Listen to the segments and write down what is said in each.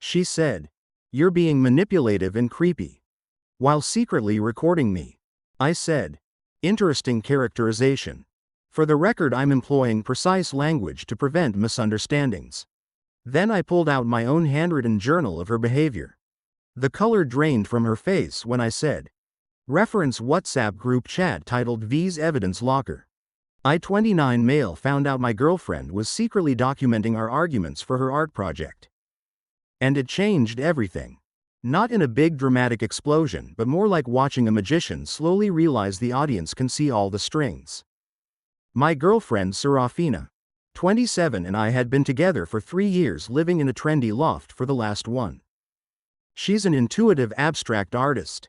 She said. You're being manipulative and creepy. While secretly recording me. I said. Interesting characterization. For the record, I'm employing precise language to prevent misunderstandings. Then I pulled out my own handwritten journal of her behavior. The color drained from her face when I said. Reference WhatsApp group chat titled V's Evidence Locker. I-29 male found out my girlfriend was secretly documenting our arguments for her art project. And it changed everything. Not in a big dramatic explosion, but more like watching a magician slowly realize the audience can see all the strings. My girlfriend Serafina, 27, and I had been together for 3 years, living in a trendy loft for the last one. She's an intuitive abstract artist.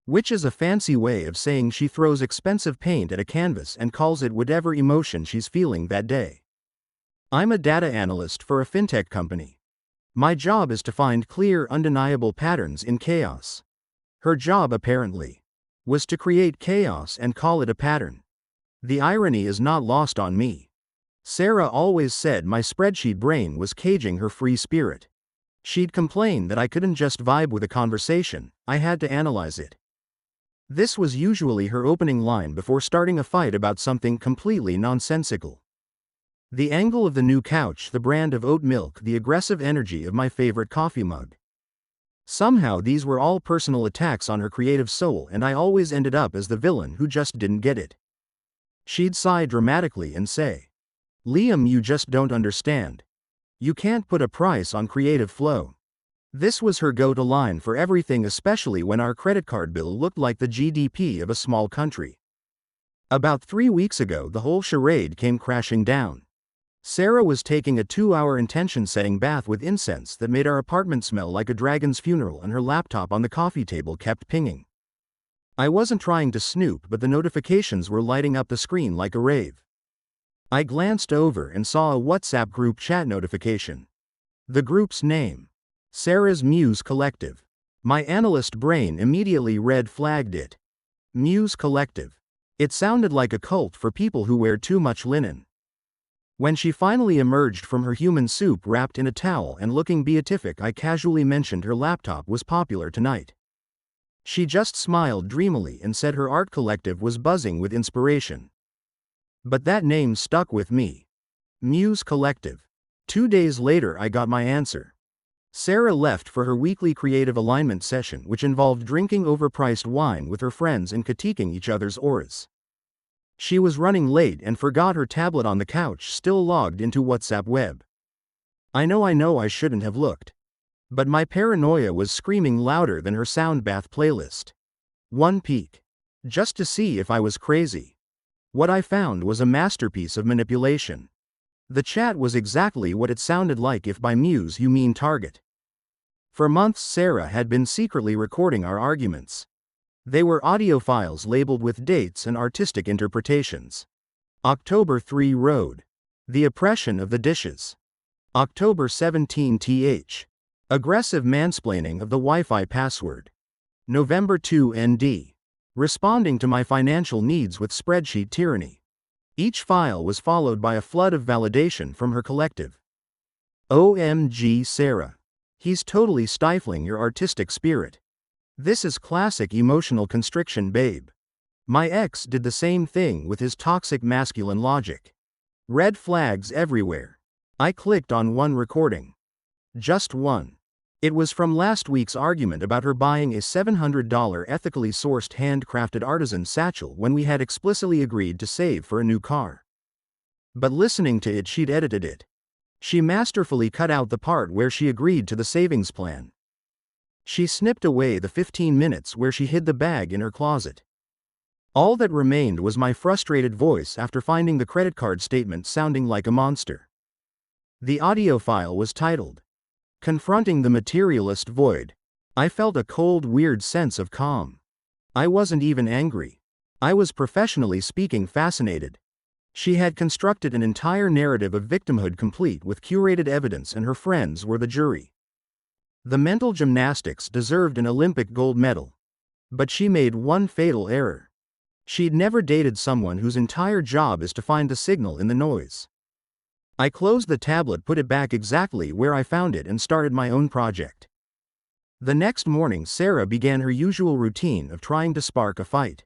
Which is a fancy way of saying she throws expensive paint at a canvas and calls it whatever emotion she's feeling that day. I'm a data analyst for a fintech company. My job is to find clear, undeniable patterns in chaos. Her job, apparently, was to create chaos and call it a pattern. The irony is not lost on me. Sarah always said my spreadsheet brain was caging her free spirit. She'd complain that I couldn't just vibe with a conversation, I had to analyze it. This was usually her opening line before starting a fight about something completely nonsensical. The angle of the new couch, the brand of oat milk, the aggressive energy of my favorite coffee mug. Somehow these were all personal attacks on her creative soul, and I always ended up as the villain who just didn't get it. She'd sigh dramatically and say, Liam, you just don't understand. You can't put a price on creative flow. This was her go-to line for everything, especially when our credit card bill looked like the GDP of a small country. About 3 weeks ago, the whole charade came crashing down. Sarah was taking a 2-hour intention-setting bath with incense that made our apartment smell like a dragon's funeral, and her laptop on the coffee table kept pinging. I wasn't trying to snoop, but the notifications were lighting up the screen like a rave. I glanced over and saw a WhatsApp group chat notification. The group's name. Sarah's Muse Collective. My analyst brain immediately red flagged it. Muse Collective. It sounded like a cult for people who wear too much linen. When she finally emerged from her human soup wrapped in a towel and looking beatific, I casually mentioned her laptop was popular tonight. She just smiled dreamily and said her art collective was buzzing with inspiration. But that name stuck with me. Muse Collective. 2 days later I got my answer. Sarah left for her weekly creative alignment session, which involved drinking overpriced wine with her friends and critiquing each other's auras. She was running late and forgot her tablet on the couch, still logged into WhatsApp web. I know I shouldn't have looked. But my paranoia was screaming louder than her sound bath playlist. One peek. Just to see if I was crazy. What I found was a masterpiece of manipulation. The chat was exactly what it sounded like. If by Muse you mean Target. For months Sarah had been secretly recording our arguments. They were audio files labeled with dates and artistic interpretations. October 3 Road. The oppression of the dishes. October 17 th. Aggressive mansplaining of the Wi-Fi password. November 2 ND. Responding to my financial needs with spreadsheet tyranny. Each file was followed by a flood of validation from her collective. OMG Sarah. He's totally stifling your artistic spirit. This is classic emotional constriction, babe. My ex did the same thing with his toxic masculine logic. Red flags everywhere. I clicked on one recording. Just one. It was from last week's argument about her buying a $700 ethically sourced handcrafted artisan satchel when we had explicitly agreed to save for a new car. But listening to it, she'd edited it. She masterfully cut out the part where she agreed to the savings plan. She snipped away the 15 minutes where she hid the bag in her closet. All that remained was my frustrated voice after finding the credit card statement sounding like a monster. The audio file was titled, Confronting the Materialist Void. I felt a cold, weird sense of calm. I wasn't even angry. I was, professionally speaking, fascinated. She had constructed an entire narrative of victimhood complete with curated evidence, and her friends were the jury. The mental gymnastics deserved an Olympic gold medal. But she made one fatal error. She'd never dated someone whose entire job is to find the signal in the noise. I closed the tablet, put it back exactly where I found it, and started my own project. The next morning, Sarah began her usual routine of trying to spark a fight.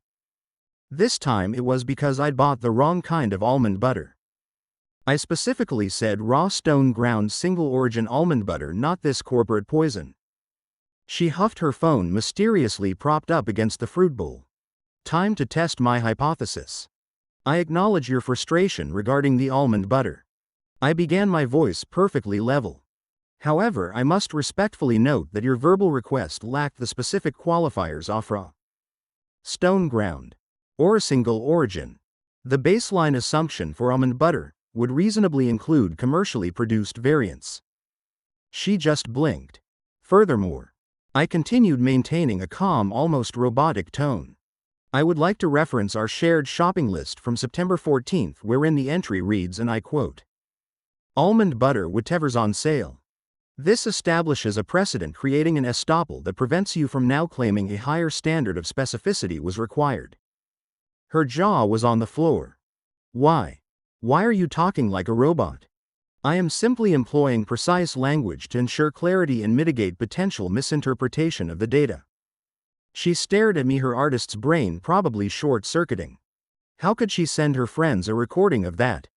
This time it was because I'd bought the wrong kind of almond butter. I specifically said raw stone ground single origin almond butter, not this corporate poison. She huffed, her phone mysteriously propped up against the fruit bowl. Time to test my hypothesis. I acknowledge your frustration regarding the almond butter. I began, my voice perfectly level. However, I must respectfully note that your verbal request lacked the specific qualifiers of raw stone ground or a single origin. The baseline assumption for almond butter would reasonably include commercially produced variants. She just blinked. Furthermore, I continued, maintaining a calm, almost robotic tone. I would like to reference our shared shopping list from September 14th, wherein the entry reads, and I quote, "Almond butter, whatever's on sale." This establishes a precedent, creating an estoppel that prevents you from now claiming a higher standard of specificity was required. Her jaw was on the floor. Why? Why are you talking like a robot? I am simply employing precise language to ensure clarity and mitigate potential misinterpretation of the data. She stared at me, her artist's brain probably short-circuiting. How could she send her friends a recording of that?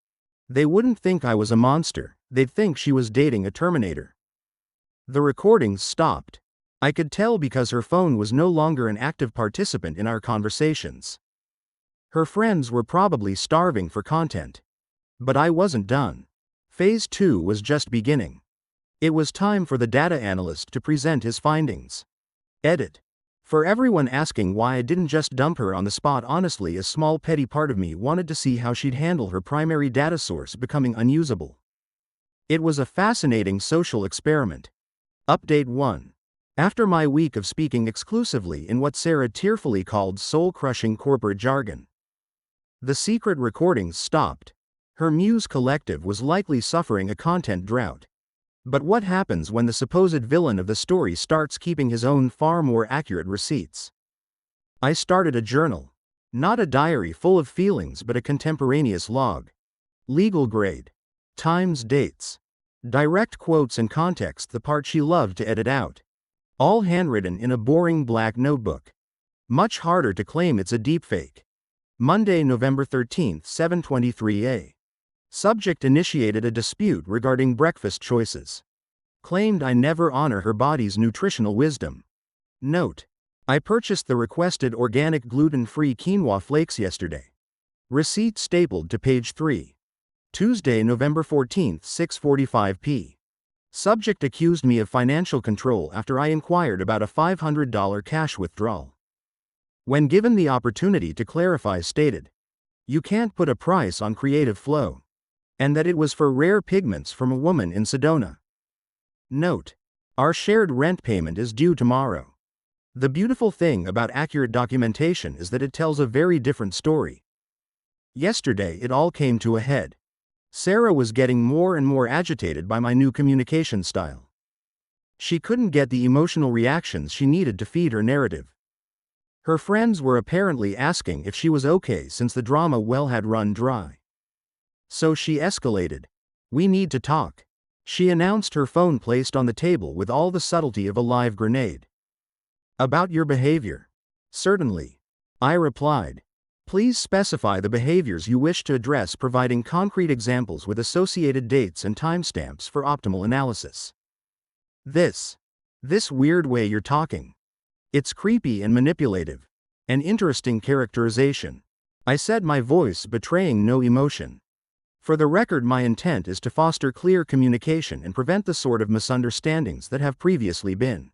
They wouldn't think I was a monster, they'd think she was dating a Terminator. The recordings stopped. I could tell because her phone was no longer an active participant in our conversations. Her friends were probably starving for content. But I wasn't done. Phase 2 was just beginning. It was time for the data analyst to present his findings. Edit. For everyone asking why I didn't just dump her on the spot, honestly, a small petty part of me wanted to see how she'd handle her primary data source becoming unusable. It was a fascinating social experiment. Update 1. After my week of speaking exclusively in what Sarah tearfully called soul-crushing corporate jargon, the secret recordings stopped. Her Muse collective was likely suffering a content drought. But what happens when the supposed villain of the story starts keeping his own far more accurate receipts? I started a journal. Not a diary full of feelings, but a contemporaneous log. Legal grade. Times, dates. Direct quotes and context, the part she loved to edit out. All handwritten in a boring black notebook. Much harder to claim it's a deepfake. Monday, November 13th, 7:23 a.m. Subject initiated a dispute regarding breakfast choices. Claimed I never honor her body's nutritional wisdom. Note: I purchased the requested organic gluten-free quinoa flakes yesterday. Receipt stapled to page 3. Tuesday, November 14th, 6:45 p.m. Subject accused me of financial control after I inquired about a $500 cash withdrawal. When given the opportunity to clarify, stated, "You can't put a price on creative flow," and that it was for rare pigments from a woman in Sedona. Note: our shared rent payment is due tomorrow. The beautiful thing about accurate documentation is that it tells a very different story. Yesterday it all came to a head. Sarah was getting more and more agitated by my new communication style. She couldn't get the emotional reactions she needed to feed her narrative. Her friends were apparently asking if she was okay since the drama well had run dry. So she escalated. "We need to talk," she announced, her phone placed on the table with all the subtlety of a live grenade. "About your behavior?" "Certainly," I replied. "Please specify the behaviors you wish to address, providing concrete examples with associated dates and timestamps for optimal analysis." This weird way you're talking. It's creepy and manipulative. An interesting characterization," I said, my voice betraying no emotion. "For the record, my intent is to foster clear communication and prevent the sort of misunderstandings that have previously been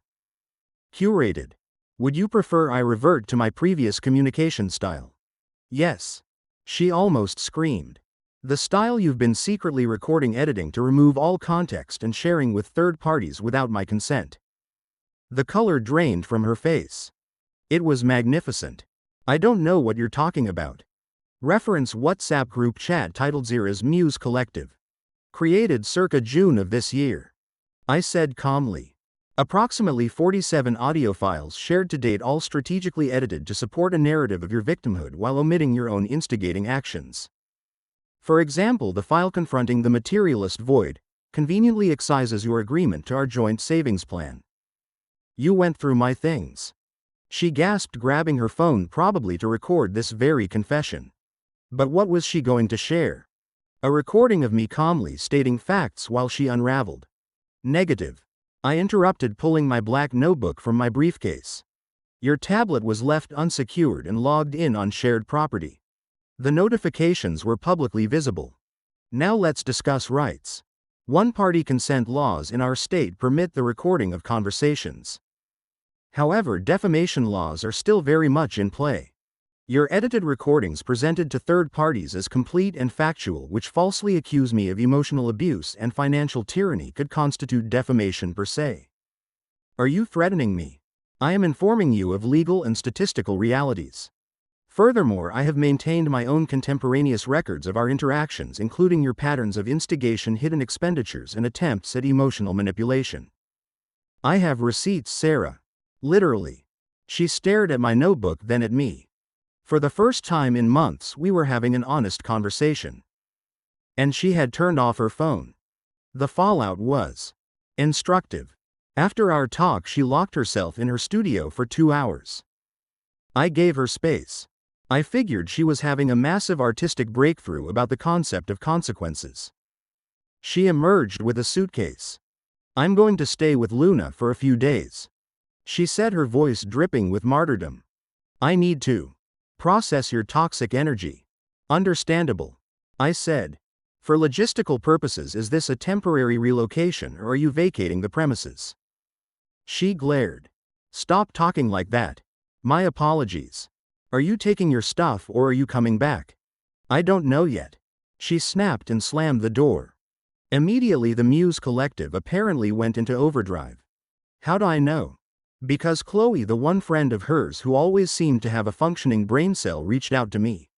curated. Would you prefer I revert to my previous communication style?" "Yes," she almost screamed. "The style you've been secretly recording, editing to remove all context and sharing with third parties without my consent." The color drained from her face. It was magnificent. "I don't know what you're talking about." Reference WhatsApp group chat titled Zira's Muse Collective. Created circa June of this year. I said calmly. Approximately 47 audio files shared to date, all strategically edited to support a narrative of your victimhood while omitting your own instigating actions. For example, the file confronting the materialist void conveniently excises your agreement to our joint savings plan. You went through my things. She gasped, grabbing her phone, probably to record this very confession. But what was she going to share? A recording of me calmly stating facts while she unraveled. Negative. I interrupted, pulling my black notebook from my briefcase. Your tablet was left unsecured and logged in on shared property. The notifications were publicly visible. Now let's discuss rights. One-party consent laws in our state permit the recording of conversations. However, defamation laws are still very much in play. Your edited recordings presented to third parties as complete and factual, which falsely accuse me of emotional abuse and financial tyranny, could constitute defamation per se. Are you threatening me? I am informing you of legal and statistical realities. Furthermore, I have maintained my own contemporaneous records of our interactions, including your patterns of instigation, hidden expenditures, and attempts at emotional manipulation. I have receipts, Sarah. Literally. She stared at my notebook, then at me. For the first time in months, we were having an honest conversation. And she had turned off her phone. The fallout was instructive. After our talk, she locked herself in her studio for 2 hours. I gave her space. I figured she was having a massive artistic breakthrough about the concept of consequences. She emerged with a suitcase. I'm going to stay with Luna for a few days. She said, her voice dripping with martyrdom. I need to process your toxic energy. Understandable. I said. For logistical purposes, is this a temporary relocation or are you vacating the premises? She glared. Stop talking like that. My apologies. Are you taking your stuff or are you coming back? I don't know yet. She snapped and slammed the door. Immediately the Muse Collective apparently went into overdrive. How do I know? Because Qley, the one friend of hers who always seemed to have a functioning brain cell, reached out to me.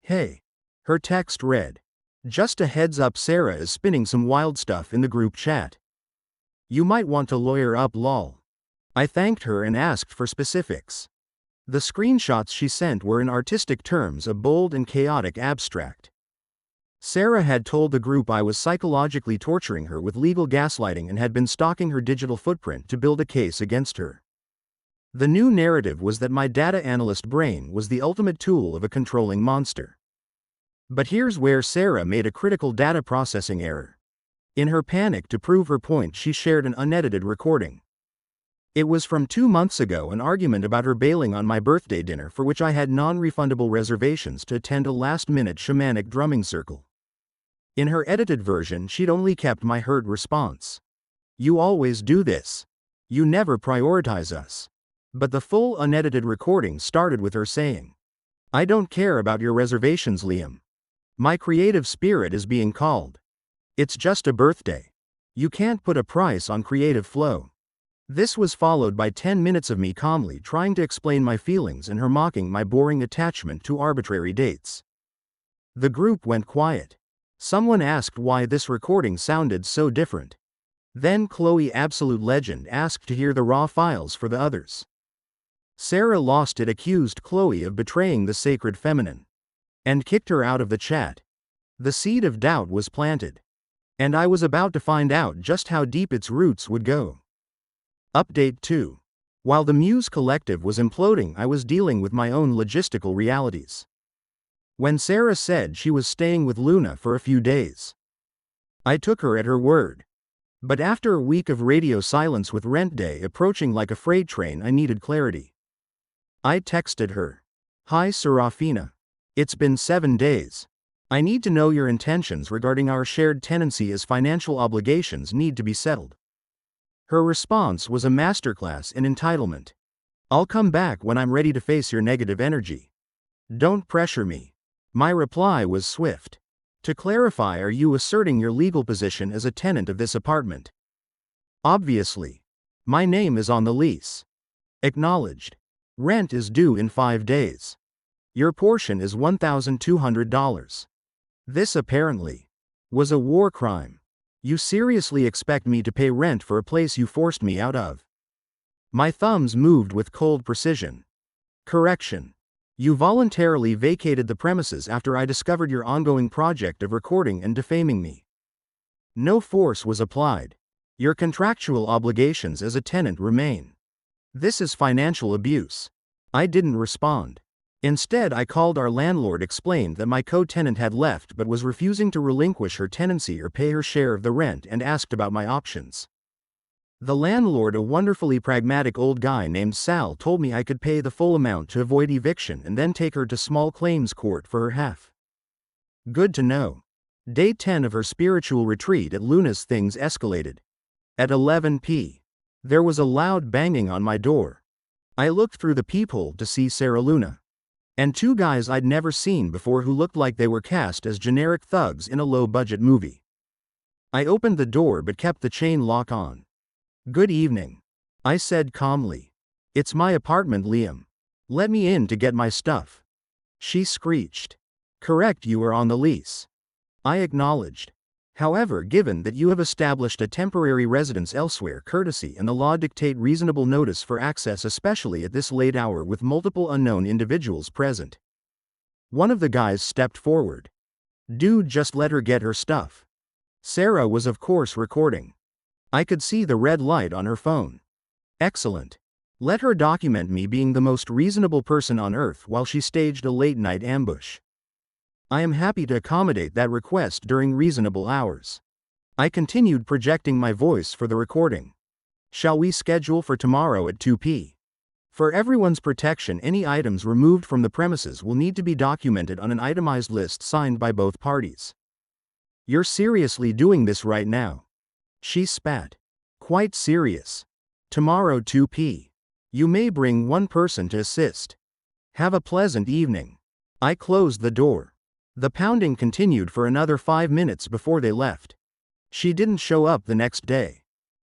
Hey. Her text read. Just a heads up, Sarah is spinning some wild stuff in the group chat. You might want to lawyer up, lol. I thanked her and asked for specifics. The screenshots she sent were, in artistic terms, a bold and chaotic abstract. Sarah had told the group I was psychologically torturing her with legal gaslighting and had been stalking her digital footprint to build a case against her. The new narrative was that my data analyst brain was the ultimate tool of a controlling monster. But here's where Sarah made a critical data processing error. In her panic to prove her point, she shared an unedited recording. It was from 2 months ago, an argument about her bailing on my birthday dinner, for which I had non-refundable reservations to attend a last-minute shamanic drumming circle. In her edited version, she'd only kept my hurt response. You always do this. You never prioritize us. But the full unedited recording started with her saying, I don't care about your reservations, Liam. My creative spirit is being called. It's just a birthday. You can't put a price on creative flow. This was followed by 10 minutes of me calmly trying to explain my feelings and her mocking my boring attachment to arbitrary dates. The group went quiet. Someone asked why this recording sounded so different. Then Qley, absolute legend, asked to hear the raw files for the others. Sarah lost it, accused Qley of betraying the sacred feminine, and kicked her out of the chat. The seed of doubt was planted. And I was about to find out just how deep its roots would go. Update 2. While the Muse Collective was imploding, I was dealing with my own logistical realities. When Sarah said she was staying with Luna for a few days, I took her at her word. But after a week of radio silence with rent day approaching like a freight train, I needed clarity. I texted her. Hi Serafina. It's been 7 days. I need to know your intentions regarding our shared tenancy, as financial obligations need to be settled. Her response was a masterclass in entitlement. I'll come back when I'm ready to face your negative energy. Don't pressure me. My reply was swift. To clarify, are you asserting your legal position as a tenant of this apartment? Obviously. My name is on the lease. Acknowledged. Rent is due in 5 days. Your portion is $1,200. This apparently was a war crime. You seriously expect me to pay rent for a place you forced me out of? My thumbs moved with cold precision. Correction. You voluntarily vacated the premises after I discovered your ongoing project of recording and defaming me. No force was applied. Your contractual obligations as a tenant remain. This is financial abuse. I didn't respond. Instead, I called our landlord, explained that my co-tenant had left but was refusing to relinquish her tenancy or pay her share of the rent, and asked about my options. The landlord, a wonderfully pragmatic old guy named Sal, told me I could pay the full amount to avoid eviction and then take her to small claims court for her half. Good to know. Day 10 of her spiritual retreat at Luna's, things escalated. At 11 p. there was a loud banging on my door. I looked through the peephole to see Sarah Luna and two guys I'd never seen before who looked like they were cast as generic thugs in a low-budget movie. I opened the door but kept the chain lock on. "Good evening," I said calmly. "It's my apartment, Liam. Let me in to get my stuff." She screeched. "Correct, you are on the lease." I acknowledged. "However, given that you have established a temporary residence elsewhere, courtesy and the law dictate reasonable notice for access, especially at this late hour with multiple unknown individuals present." One of the guys stepped forward. "Dude, just let her get her stuff." Sarah was of course recording. I could see the red light on her phone. "Excellent. Let her document me being the most reasonable person on earth while she staged a late-night ambush. I am happy to accommodate that request during reasonable hours." I continued, projecting my voice for the recording. "Shall we schedule for tomorrow at 2 p? For everyone's protection, any items removed from the premises will need to be documented on an itemized list signed by both parties." "You're seriously doing this right now?" She spat. "Quite serious. Tomorrow 2 p. You may bring one person to assist. Have a pleasant evening." I closed the door. The pounding continued for another 5 minutes before they left. She didn't show up the next day.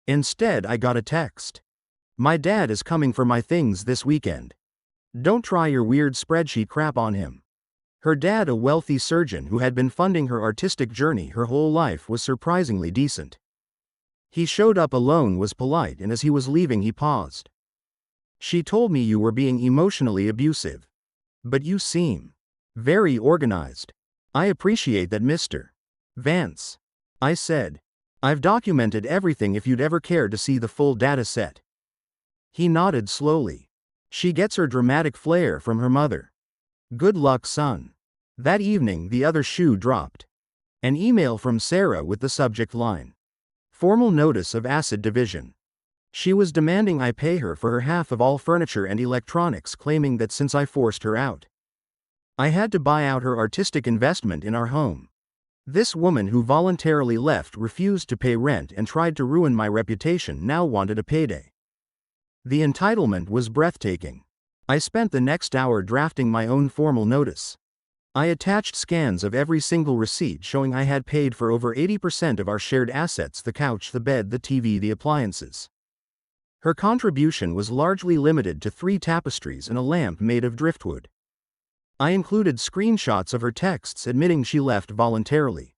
Instead, I got a text. "My dad is coming for my things this weekend. Don't try your weird spreadsheet crap on him." Her dad, a wealthy surgeon who had been funding her artistic journey her whole life, was surprisingly decent. He showed up alone, was polite, and as he was leaving he paused. "She told me you were being emotionally abusive. But you seem very organized. I appreciate that, Mr. Vance," I said. "I've documented everything if you'd ever care to see the full data set." He nodded slowly. "She gets her dramatic flair from her mother. Good luck, son." That evening, the other shoe dropped. An email from Sarah with the subject line, "Formal notice of asset division." She was demanding I pay her for her half of all furniture and electronics, claiming that since I forced her out, I had to buy out her artistic investment in our home. This woman who voluntarily left, refused to pay rent, and tried to ruin my reputation, now wanted a payday. The entitlement was breathtaking. I spent the next hour drafting my own formal notice. I attached scans of every single receipt showing I had paid for over 80% of our shared assets: the couch, the bed, the TV, the appliances. Her contribution was largely limited to 3 tapestries and a lamp made of driftwood. I included screenshots of her texts admitting she left voluntarily.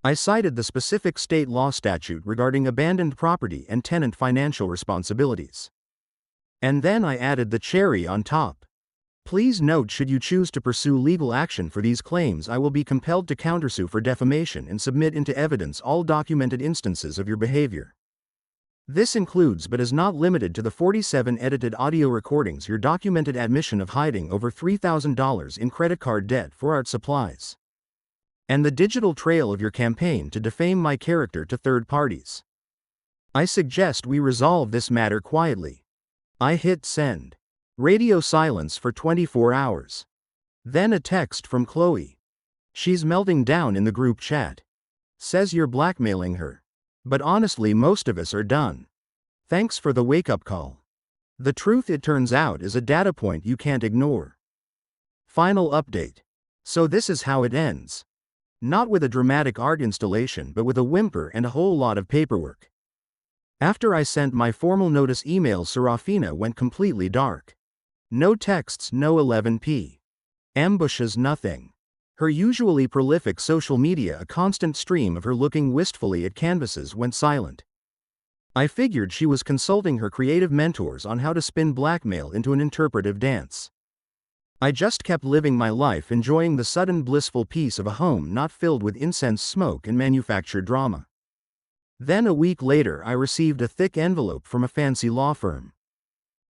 I cited the specific state law statute regarding abandoned property and tenant financial responsibilities. And then I added the cherry on top. "Please note, should you choose to pursue legal action for these claims, I will be compelled to countersue for defamation and submit into evidence all documented instances of your behavior. This includes but is not limited to the 47 edited audio recordings, your documented admission of hiding over $3,000 in credit card debt for art supplies, and the digital trail of your campaign to defame my character to third parties. I suggest we resolve this matter quietly." I hit send. Radio silence for 24 hours. Then a text from Qley. "She's melting down in the group chat. Says you're blackmailing her. But honestly, most of us are done. Thanks for the wake-up call. The truth, it turns out, is a data point you can't ignore." Final update. So this is how it ends. Not with a dramatic art installation, but with a whimper and a whole lot of paperwork. After I sent my formal notice email, Serafina went completely dark. No texts, no 11 p. ambushes, nothing. Her usually prolific social media, a constant stream of her looking wistfully at canvases, went silent. I figured she was consulting her creative mentors on how to spin blackmail into an interpretive dance. I just kept living my life, enjoying the sudden blissful peace of a home not filled with incense smoke and manufactured drama. Then a week later I received a thick envelope from a fancy law firm.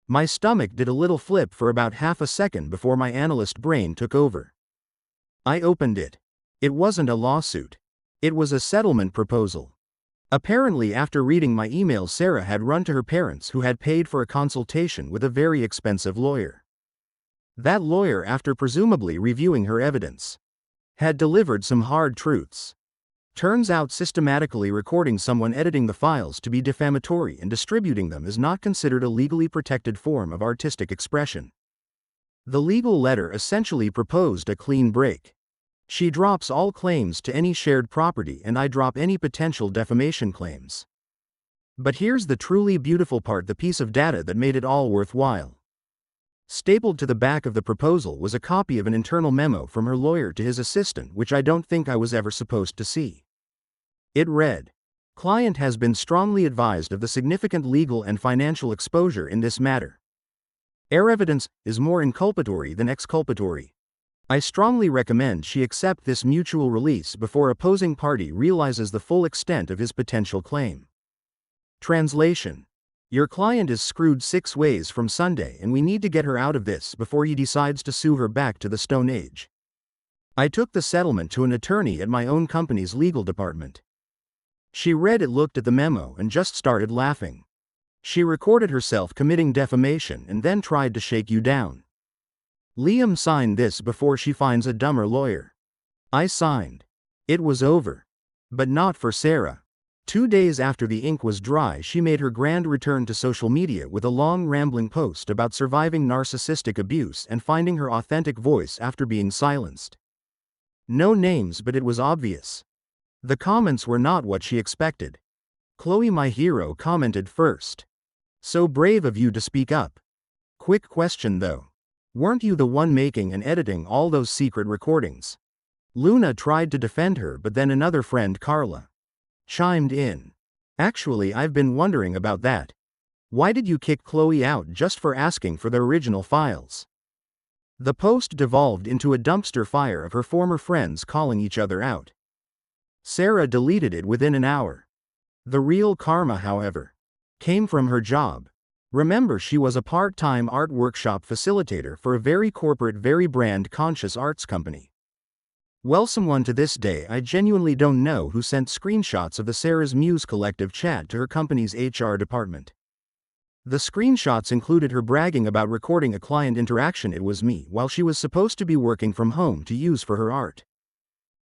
My stomach did a little flip for about half a second before my analyst brain took over. I opened it. It wasn't a lawsuit. It was a settlement proposal. Apparently, after reading my email, Sarah had run to her parents, who had paid for a consultation with a very expensive lawyer. That lawyer, after presumably reviewing her evidence, had delivered some hard truths. Turns out systematically recording someone editing the files to be defamatory and distributing them is not considered a legally protected form of artistic expression. The legal letter essentially proposed a clean break. She drops all claims to any shared property and I drop any potential defamation claims. But here's the truly beautiful part, the piece of data that made it all worthwhile. Stapled to the back of the proposal was a copy of an internal memo from her lawyer to his assistant, which I don't think I was ever supposed to see. It read, "Client has been strongly advised of the significant legal and financial exposure in this matter. Air evidence is more inculpatory than exculpatory. I strongly recommend she accept this mutual release before opposing party realizes the full extent of his potential claim." Translation: Your client is screwed 6 ways from Sunday and we need to get her out of this before he decides to sue her back to the Stone Age. I took the settlement to an attorney at my own company's legal department. She read it, looked at the memo, and just started laughing. She recorded herself committing defamation and then tried to shake you down. Liam signed this before she finds a dumber lawyer. I signed. It was over. But not for Sarah. 2 days after the ink was dry, she made her grand return to social media with a long rambling post about surviving narcissistic abuse and finding her authentic voice after being silenced. No names, but it was obvious. The comments were not what she expected. Qley, my hero, commented first. "So brave of you to speak up. Quick question though. Weren't you the one making and editing all those secret recordings?" Luna tried to defend her, but then another friend, Carla, chimed in. "Actually, I've been wondering about that. Why did you kick Qley out just for asking for the original files?" The post devolved into a dumpster fire of her former friends calling each other out. Sarah deleted it within an hour. The real karma, however, came from her job. Remember, she was a part-time art workshop facilitator for a very corporate, very brand-conscious arts company. Well, someone to this day I genuinely don't know who sent screenshots of the Sarah's Muse Collective chat to her company's HR department. The screenshots included her bragging about recording a client interaction, "It was me," while she was supposed to be working from home to use for her art.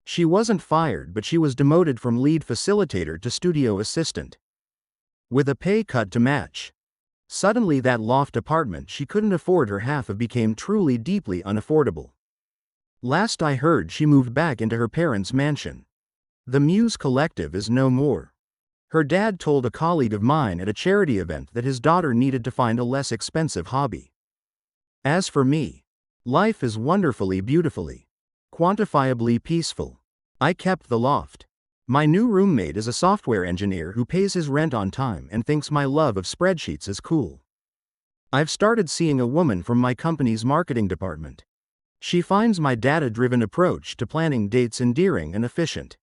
She wasn't fired, but she was demoted from lead facilitator to studio assistant, with a pay cut to match. Suddenly that loft apartment she couldn't afford her half of became truly deeply unaffordable. Last I heard, she moved back into her parents' mansion. The Muse Collective is no more. Her dad told a colleague of mine at a charity event that his daughter needed to find a less expensive hobby. As for me, life is wonderfully, beautifully, quantifiably peaceful. I kept the loft. My new roommate is a software engineer who pays his rent on time and thinks my love of spreadsheets is cool. I've started seeing a woman from my company's marketing department. She finds my data-driven approach to planning dates endearing and efficient.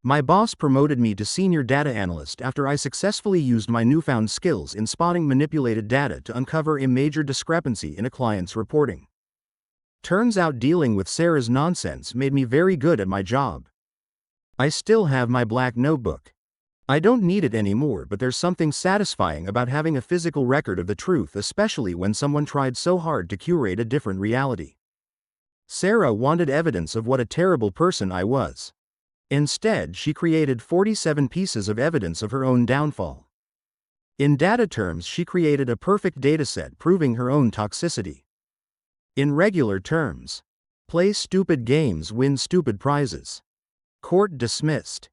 My boss promoted me to senior data analyst after I successfully used my newfound skills in spotting manipulated data to uncover a major discrepancy in a client's reporting. Turns out dealing with Sarah's nonsense made me very good at my job. I still have my black notebook. I don't need it anymore, but there's something satisfying about having a physical record of the truth, especially when someone tried so hard to curate a different reality. Sarah wanted evidence of what a terrible person I was. Instead, she created 47 pieces of evidence of her own downfall. In data terms, she created a perfect dataset proving her own toxicity. In regular terms, play stupid games, win stupid prizes. Court dismissed.